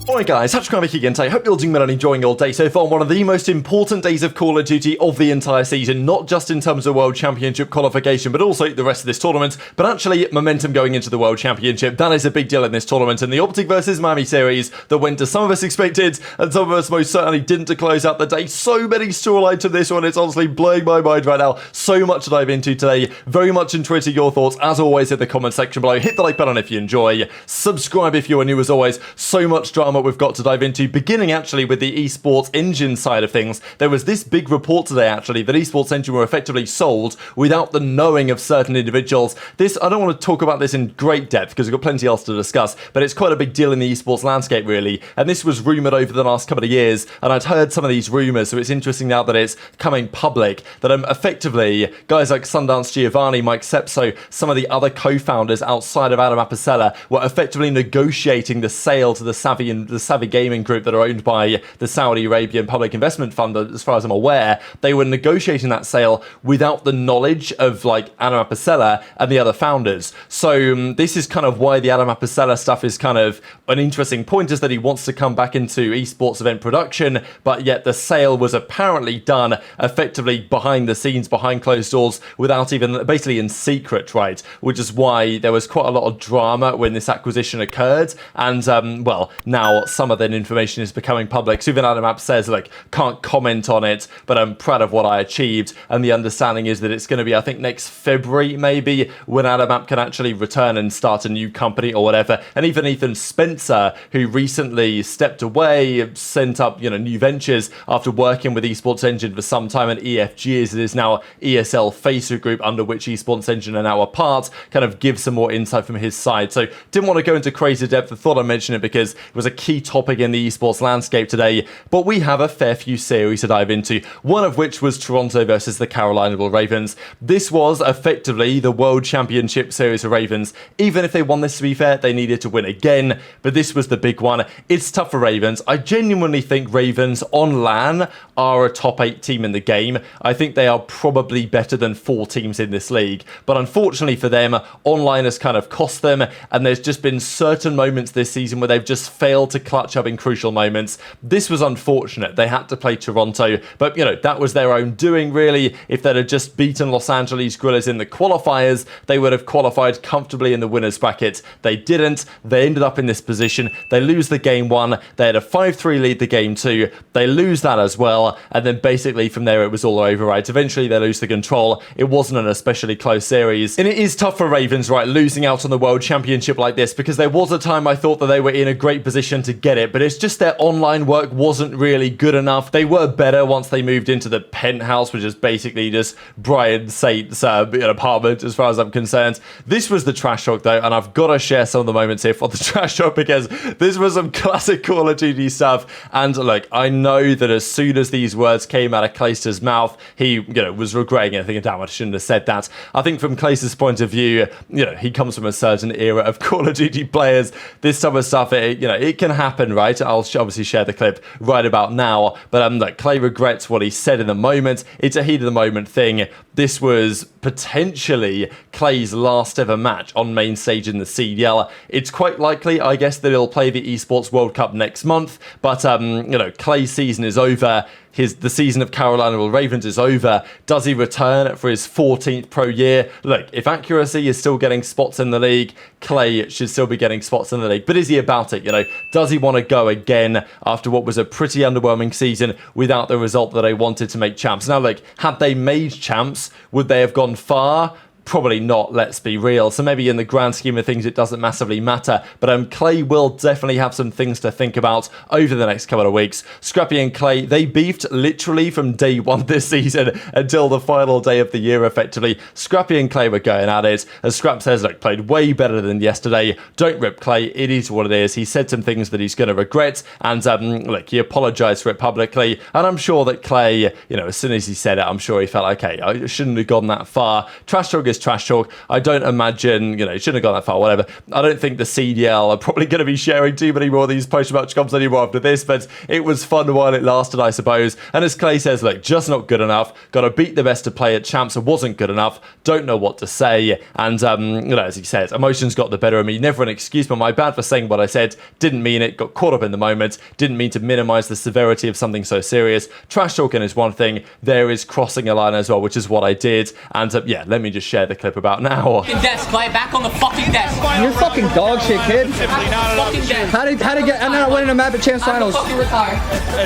Alright guys, HyDra again today. Hope you're all doing well and enjoying your day so far. One of the most important days of Call of Duty of the entire season, not just in terms of World Championship qualification, but also the rest of this tournament, but actually momentum going into the World Championship. That is a big deal in this tournament, and the OpTic versus Miami series that went as some of us expected, and some of us most certainly didn't to close out the day. So many storylines to this one, it's honestly blowing my mind right now. So much to dive into today. Very much enjoy your thoughts, as always, in the comment section below. Hit the like button if you enjoy. Subscribe if you are new as always. So much drama we've got to dive into, beginning actually with the Esports Engine side of things. There was this big report today actually that Esports Engine were effectively sold without the knowing of certain individuals. This, I don't want to talk about this in great depth because we've got plenty else to discuss, but it's quite a big deal in the esports landscape really, and this was rumoured over the last couple of years, and I'd heard some of these rumours, so it's interesting now that it's coming public, that effectively guys like Sundance Giovanni, Mike Sepso, some of the other co-founders outside of Adam Apicella were effectively negotiating the sale to the Savvy Gaming Group that are owned by the Saudi Arabian Public Investment Fund, as far as I'm aware. They were negotiating that sale without the knowledge of like Adam Apicella and the other founders. So this is kind of why the Adam Apicella stuff is kind of an interesting point, is that he wants to come back into esports event production, but yet the sale was apparently done effectively behind the scenes, behind closed doors, without even, basically in secret, right? Which is why there was quite a lot of drama when this acquisition occurred, and well, now some of that information is becoming public. So even Adam App says, like, can't comment on it, but I'm proud of what I achieved, and the understanding is that it's going to be, I think, next February maybe, when Adam App can actually return and start a new company or whatever. And even Ethan Spencer, who recently stepped away, sent up, you know, new ventures after working with Esports Engine for some time, and EFG, as it is now ESL Facebook group under which Esports Engine are now a part, kind of give some more insight from his side. So didn't want to go into crazy depth. I thought I'd mention it because it was a key topic in the esports landscape today, but we have a fair few series to dive into, one of which was Toronto versus the Carolina Ravens. This was effectively the World Championship series for Ravens. Even if they won this, to be fair, they needed to win again, but this was the big one. It's tough for Ravens. I genuinely think Ravens on LAN are a top 8 team in the game. I think they are probably better than 4 teams in this league, but unfortunately for them, online has kind of cost them, and there's just been certain moments this season where they've just failed to clutch up in crucial moments. This was unfortunate. They had to play Toronto, but, you know, that was their own doing, really. If they'd have just beaten Los Angeles Guerrillas in the qualifiers, they would have qualified comfortably in the winners bracket. They didn't. They ended up in this position. They lose the game 1. They had a 5-3 lead the game 2. They lose that as well, and then basically from there it was all over, right? Eventually they lose the control. It wasn't an especially close series, and it is tough for Ravens, right, losing out on the World Championship like this, because there was a time I thought that they were in a great position to get it, but it's just their online work wasn't really good enough. They were better once they moved into the penthouse, which is basically just Brian Saint's apartment as far as I'm concerned. This was the trash talk though, and I've got to share some of the moments here for the trash talk, because this was some classic Call of Duty stuff. And look, I know that as soon as these words came out of Clayster's mouth, he, you know, was regretting it, thinking, damn, I shouldn't have said that. I think from Clayster's point of view, you know, he comes from a certain era of Call of Duty players. This type of stuff, you know, it can happen, right? I'll obviously share the clip right about now, but look, Clay regrets what he said in the moment. It's a heat of the moment thing. This was potentially Clay's last ever match on main stage in the CDL. It's quite likely, I guess, that he'll play the Esports World Cup next month, but you know, Clay's season is over. The season of Carolina Ravens is over. Does he return for his 14th pro year? Look, if accuracy is still getting spots in the league, Clay should still be getting spots in the league. But is he about it? You know, does he want to go again after what was a pretty underwhelming season without the result that they wanted to make champs? Now, look, had they made champs, would they have gone far? Probably not, let's be real. So maybe in the grand scheme of things, it doesn't massively matter. But Clay will definitely have some things to think about over the next couple of weeks. Scrappy and Clay, they beefed literally from day 1 this season until the final day of the year, effectively. Scrappy and Clay were going at it. As Scrap says, look, played way better than yesterday. Don't rip Clay. It is what it is. He said some things that he's going to regret. And look, he apologized for it publicly. And I'm sure that Clay, you know, as soon as he said it, I'm sure he felt, okay, I shouldn't have gone that far. Trash talk is this trash talk. I don't imagine, it shouldn't have gone that far, whatever. I don't think the CDL are probably going to be sharing too many more of these post-match comps anymore after this, but it was fun while it lasted, I suppose. And as Clay says, look, just not good enough. Got to beat the best to play at champs. It wasn't good enough. Don't know what to say. And, as he says, emotions got the better of me. Never an excuse, but my bad for saying what I said. Didn't mean it. Got caught up in the moment. Didn't mean to minimize the severity of something so serious. Trash talking is one thing. There is crossing a line as well, which is what I did. And, yeah, let me just share the clip about now. Desk, Clay, back on the fucking desk. You're fucking dog shit, kid. How to get? I'm not winning a map at Champs Finals. Fucking retire.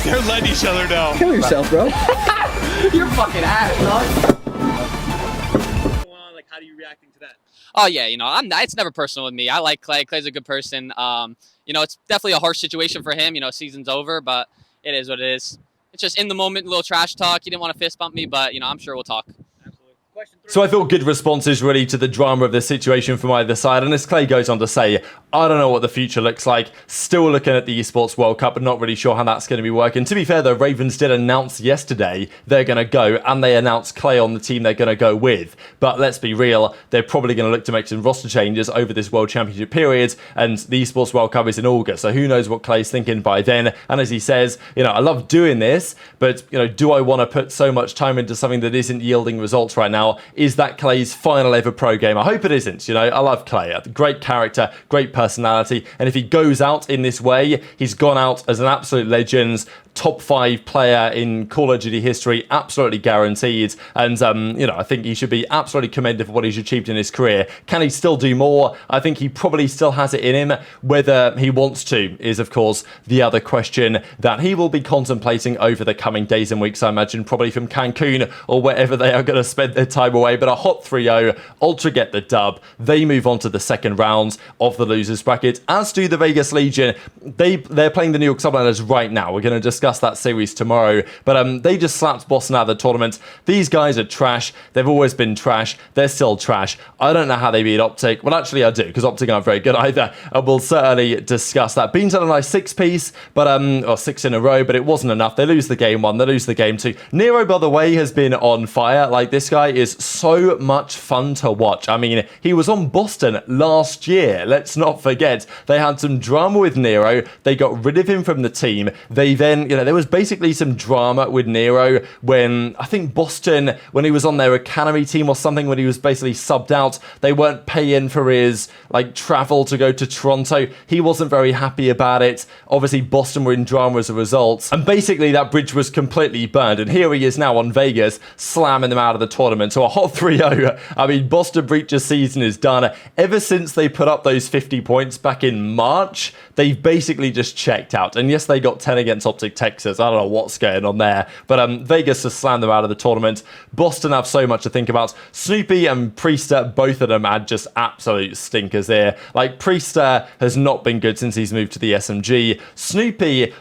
They're letting each other know. Kill yourself, bro. You're fucking ass, dog. Like, how are you reacting to that? Oh yeah, it's never personal with me. I like Clay. Clay's a good person. It's definitely a harsh situation for him. Season's over, but it is what it is. It's just in the moment, a little trash talk. He didn't want to fist bump me, but I'm sure we'll talk. So I thought good responses really to the drama of the situation from either side. And as Clay goes on to say, I don't know what the future looks like. Still looking at the Esports World Cup, but not really sure how that's going to be working. To be fair, though, Ravens did announce yesterday they're going to go, and they announced Clay on the team they're going to go with. But let's be real, they're probably going to look to make some roster changes over this World Championship period, and the Esports World Cup is in August. So who knows what Clay's thinking by then. And as he says, I love doing this, but, do I want to put so much time into something that isn't yielding results right now? Is that Clay's final ever pro game? I hope it isn't. I love Clay. Great character, great personality. And if he goes out in this way, he's gone out as an absolute legend, top 5 player in Call of Duty history, absolutely guaranteed. And, I think he should be absolutely commended for what he's achieved in his career. Can he still do more? I think he probably still has it in him. Whether he wants to is, of course, the other question that he will be contemplating over the coming days and weeks, I imagine, probably from Cancun or wherever they are going to spend their time away. But a hot 3-0, Ultra get the dub. They move on to the second round of the losers bracket, as do the Vegas Legion. They're playing the New York Subliners right now. We're going to discuss that series tomorrow, but they just slapped Boston out of the tournament. These guys are trash. They've always been trash. They're still trash. I don't know how they beat OpTic. Well, actually, I do, because OpTic aren't very good either. And we'll certainly discuss that. Beans had a nice 6-piece, but or 6 in a row, but it wasn't enough. They lose the game 1. They lose the game 2. Nero, by the way, has been on fire. Like, this guy is so much fun to watch. I mean, he was on Boston last year. Let's not forget. They had some drama with Nero. They got rid of him from the team. They then, there was basically some drama with Nero when, I think Boston, when he was on their academy team or something, when he was basically subbed out, they weren't paying for his, travel to go to Toronto. He wasn't very happy about it. Obviously, Boston were in drama as a result. And basically, that bridge was completely burned. And here he is now on Vegas, slamming them out of the tournament. So a hot 3-0. I mean, Boston Breach's season is done. Ever since they put up those 50 points back in March, they've basically just checked out. And yes, they got 10 against OpTic Texas. I don't know what's going on there. But Vegas has slammed them out of the tournament. Boston have so much to think about. Snoopy and Priestahh, both of them had just absolute stinkers here. Priestahh has not been good since he's moved to the SMG. Snoopy,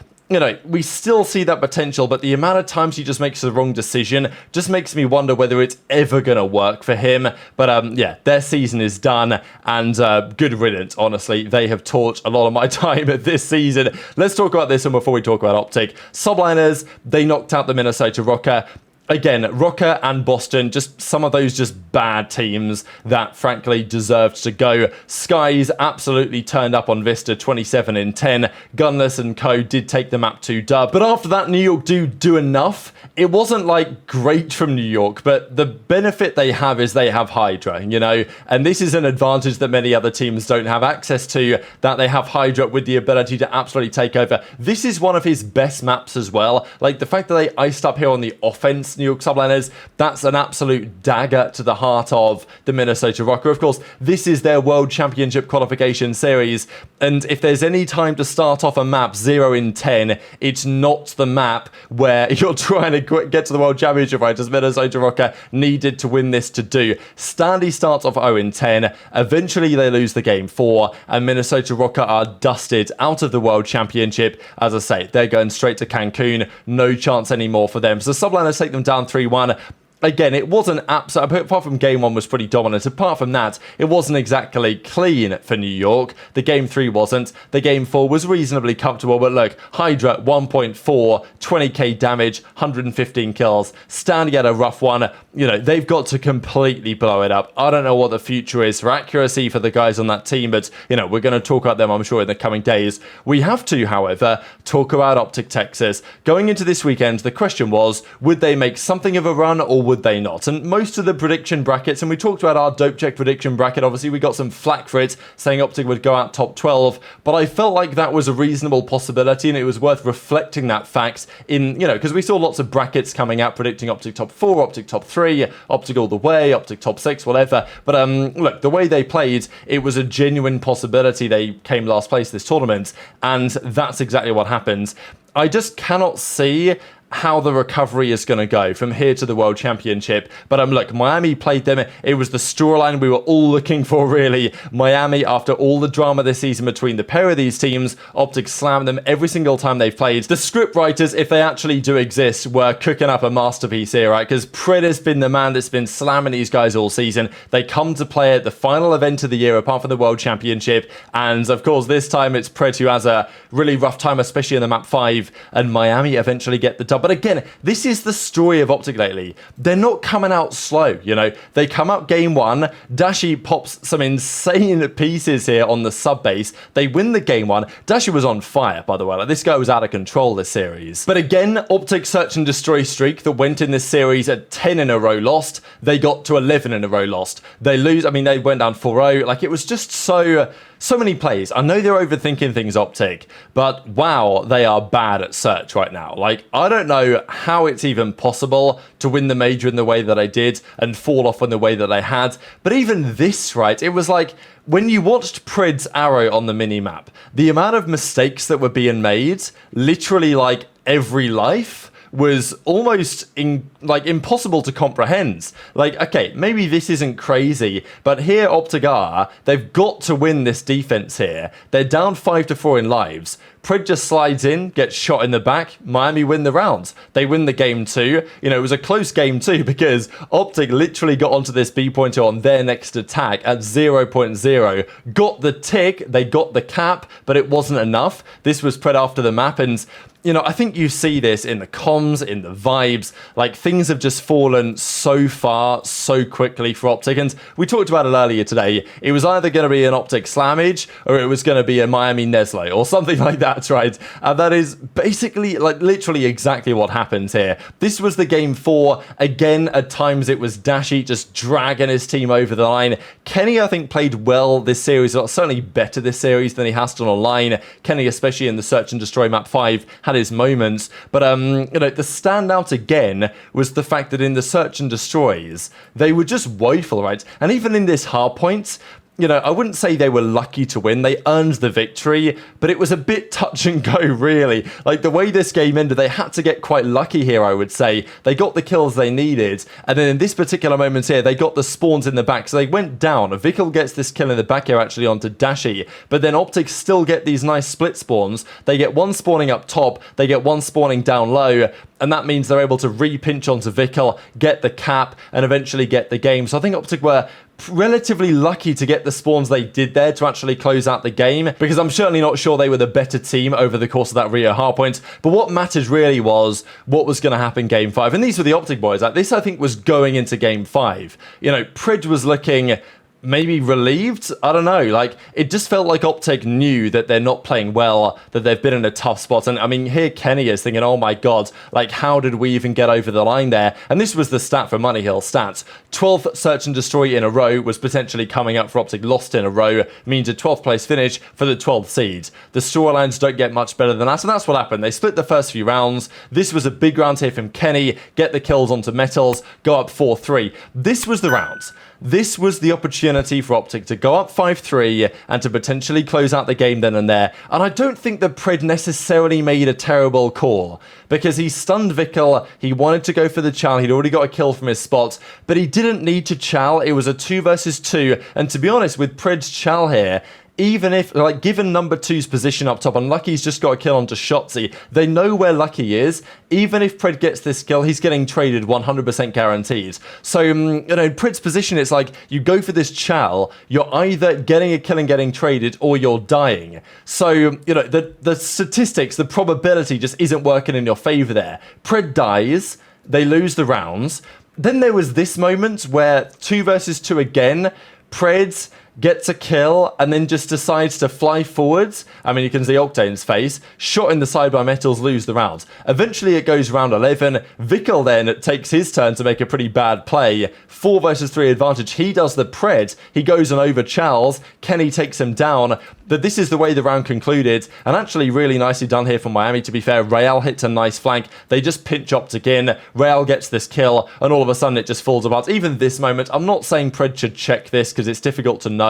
we still see that potential, but the amount of times he just makes the wrong decision just makes me wonder whether it's ever going to work for him. But yeah, their season is done, and good riddance, honestly. They have torched a lot of my time this season. Let's talk about this one before we talk about OpTic. Subliners, they knocked out the Minnesota Rocker. Again, Rocker and Boston, just some of those just bad teams that frankly deserved to go. Skyz absolutely turned up on Vista 27-10. Gunless and co did take the map 2 dub. But after that, New York do enough. It wasn't great from New York, but the benefit they have is they have HyDra, and this is an advantage that many other teams don't have access to, that they have HyDra with the ability to absolutely take over. This is one of his best maps as well. The fact that they iced up here on the offense, New York Subliners, that's an absolute dagger to the heart of the Minnesota Rocker. Of course, this is their World Championship qualification series, and if there's any time to start off a map 0 in 10, it's not the map where you're trying to get to the World Championship, right, as Minnesota Rocker needed to win this to do. Standy starts off 0 in 10, eventually they lose the game 4, and Minnesota Rocker are dusted out of the World Championship. As I say, they're going straight to Cancun, no chance anymore for them. So Subliners take them down 3-1. again, it wasn't absolute, apart from game 1 was pretty dominant. Apart from that, it wasn't exactly clean for New York. The game 3 wasn't. The game 4 was reasonably comfortable, but look, HyDra 1.4, 20k damage, 115 kills, standing at a rough one. You know, they've got to completely blow it up. I don't know what the future is for accuracy for the guys on that team, but, you know, we're going to talk about them, I'm sure, in the coming days. We have to, however, talk about OpTic Texas. Going into this weekend, the question was, would they make something of a run or would they not? And most of the prediction brackets, and we talked about our dope check prediction bracket, obviously we got some flack for it, saying OpTic would go out top 12, but I felt like that was a reasonable possibility and it was worth reflecting that fact in, you know, because we saw lots of brackets coming out predicting OpTic top 4, OpTic top 3, OpTic all the way, OpTic top 6, whatever. But look, the way they played, it was a genuine possibility they came last place this tournament, and that's exactly what happened. I just cannot see how the recovery is going to go from here to the World Championship. But look, Miami played them. It was the storyline we were all looking for, really. Miami, after all the drama this season between the pair of these teams, OpTic slammed them every single time they've played. The script writers, if they actually do exist, were cooking up a masterpiece here, right? Because Pred has been the man that's been slamming these guys all season. They come to play at the final event of the year, apart from the World Championship. And of course, this time it's Pred who has a really rough time, especially in the map 5. And Miami eventually get the dub. But again, this is the story of OpTic lately. They're not coming out slow, you know. They come out game 1, Dashy pops some insane pieces here on the sub base. They win the game 1. Dashy was on fire, by the way. Like, this guy was out of control this series. But again, OpTic search and destroy streak that went in this series at 10 in a row lost. They got to 11 in a row lost. They lose, I mean, they went down 4-0. Like, it was just so many plays. I know they're overthinking things, OpTic, but wow, they are bad at search right now. Like, I don't know how it's even possible to win the major in the way that I did and fall off in the way that I had. But even this, right, it was like, when you watched Pred's arrow on the mini-map, the amount of mistakes that were being made, literally like every life, was almost impossible to comprehend. Like, okay, maybe this isn't crazy, but here OpTic are, they've got to win this defense here. They're down 5-4 in lives. Pred just slides in, gets shot in the back. Miami win the round. They win the game 2. You know, it was a close game 2 because OpTic literally got onto this B pointer on their next attack at 0.0. Got the tick, they got the cap, but it wasn't enough. This was Pred after the map, and you know, I think you see this in the comms, in the vibes, like things have just fallen so far, so quickly for OpTic. And we talked about it earlier today. It was either going to be an OpTic slammage or it was going to be a Miami NYSL or something like that, right? And that is basically, like, literally exactly what happens here. This was the game 4. Again, at times it was Dashy just dragging his team over the line. Kenny, I think, played well this series, certainly better this series than he has done online. Kenny, especially in the Search and Destroy map 5, had his moments, but you know, the standout again was the fact that in the Search and Destroys they were just woeful, right? And even in this hardpoint, you know, I wouldn't say they were lucky to win. They earned the victory, but it was a bit touch and go, really. Like, the way this game ended, they had to get quite lucky here, I would say. They got the kills they needed, and then in this particular moment here, they got the spawns in the back, so they went down. Vikul gets this kill in the back here, actually, onto Dashy, but then OpTic still get these nice split spawns. They get one spawning up top, they get one spawning down low, and that means they're able to re-pinch onto Vikul, get the cap, and eventually get the game. So I think OpTic were relatively lucky to get the spawns they did there to actually close out the game, because I'm certainly not sure they were the better team over the course of that ReeaL hardpoint. But what mattered really was what was going to happen game 5, and these were the OpTic boys. Like, this, I think, was going into game 5. You know, Pred was looking maybe relieved. I don't know. Like, it just felt like OpTic knew that they're not playing well, that they've been in a tough spot. And I mean, here Kenny is thinking, oh my God, like, how did we even get over the line there? And this was the stat for Money Hill stats. 12th Search and Destroy in a row was potentially coming up for OpTic. Lost in a row means a 12th place finish for the 12th seed. The storylines don't get much better than that, and that's what happened. They split the first few rounds. This was a big round here from Kenny. Get the kills onto MettalZ, go up 4-3. This was the round. This was the opportunity for OpTic to go up 5-3 and to potentially close out the game then and there. And I don't think that Pred necessarily made a terrible call, because he stunned Vikul. He wanted to go for the chow. He'd already got a kill from his spot, but he didn't need to chow. It was a 2 versus 2. And to be honest, with Pred's chow here, even if, like, given number 2's position up top, and Lucky's just got a kill onto Shotzzy, they know where Lucky is. Even if Pred gets this kill, he's getting traded 100% guaranteed. So, you know, Pred's position, it's like, you go for this chow, you're either getting a kill and getting traded, or you're dying. So, you know, the statistics, the probability just isn't working in your favor there. Pred dies, they lose the rounds. Then there was this moment where 2 versus 2 again, Pred gets a kill and then just decides to fly forwards. I mean, you can see Octane's face. Shot in the side by MettalZ, lose the round. Eventually it goes round 11. Vikul then takes his turn to make a pretty bad play. 4 versus 3 advantage. He does the Pred. He goes and over Charles. Kenny takes him down. But this is the way the round concluded. And actually really nicely done here from Miami, to be fair. ReeaL hits a nice flank. They just pinch OpTic in. ReeaL gets this kill. And all of a sudden it just falls apart. Even this moment, I'm not saying Pred should check this because it's difficult to know.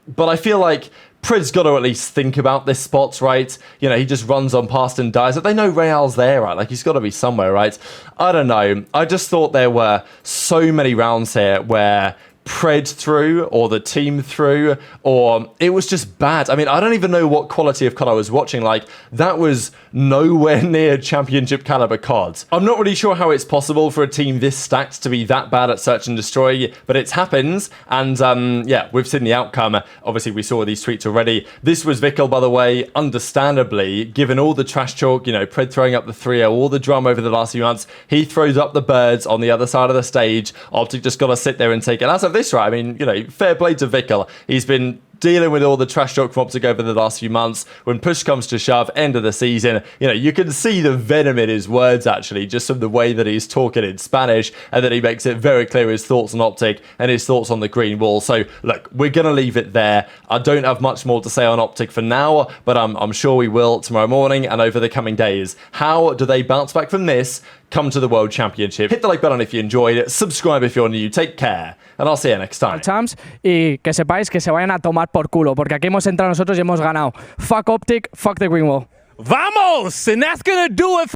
But I feel like Pred's got to at least think about this spot, right? You know, he just runs on past and dies. They know ReeaL's there, right? Like, he's got to be somewhere, right? I don't know. I just thought there were so many rounds here where Pred through, or the team through, or it was just bad. I mean, I don't even know what quality of COD I was watching. Like, that was nowhere near championship caliber COD. I'm not really sure how it's possible for a team this stacked to be that bad at search and destroy, but it happens. And yeah, we've seen the outcome. Obviously, we saw these tweets already. This was Vikul, by the way, understandably, given all the trash talk, you know, Pred throwing up the 3-0, all the drama over the last few months, he throws up the birds on the other side of the stage. OpTic just got to sit there and take it. As of this, right? I mean, you know, fair play to Vikul. He's been dealing with all the trash talk from OpTic over the last few months. When push comes to shove, end of the season, you know, you can see the venom in his words, actually, just from the way that he's talking in Spanish, and that he makes it very clear his thoughts on OpTic and his thoughts on the green wall. So, look, we're going to leave it there. I don't have much more to say on OpTic for now, but I'm sure we will tomorrow morning and over the coming days. How do they bounce back from this? Come to the World Championship. Hit the like button if you enjoyed it. Subscribe if you're new. Take care. And I'll see you next time. Champs, y que sepáis que se vayan a tomar por culo, porque aquí hemos entrado nosotros y hemos ganado. Fuck OpTic, fuck the green wall. Vamos! And that's gonna do it.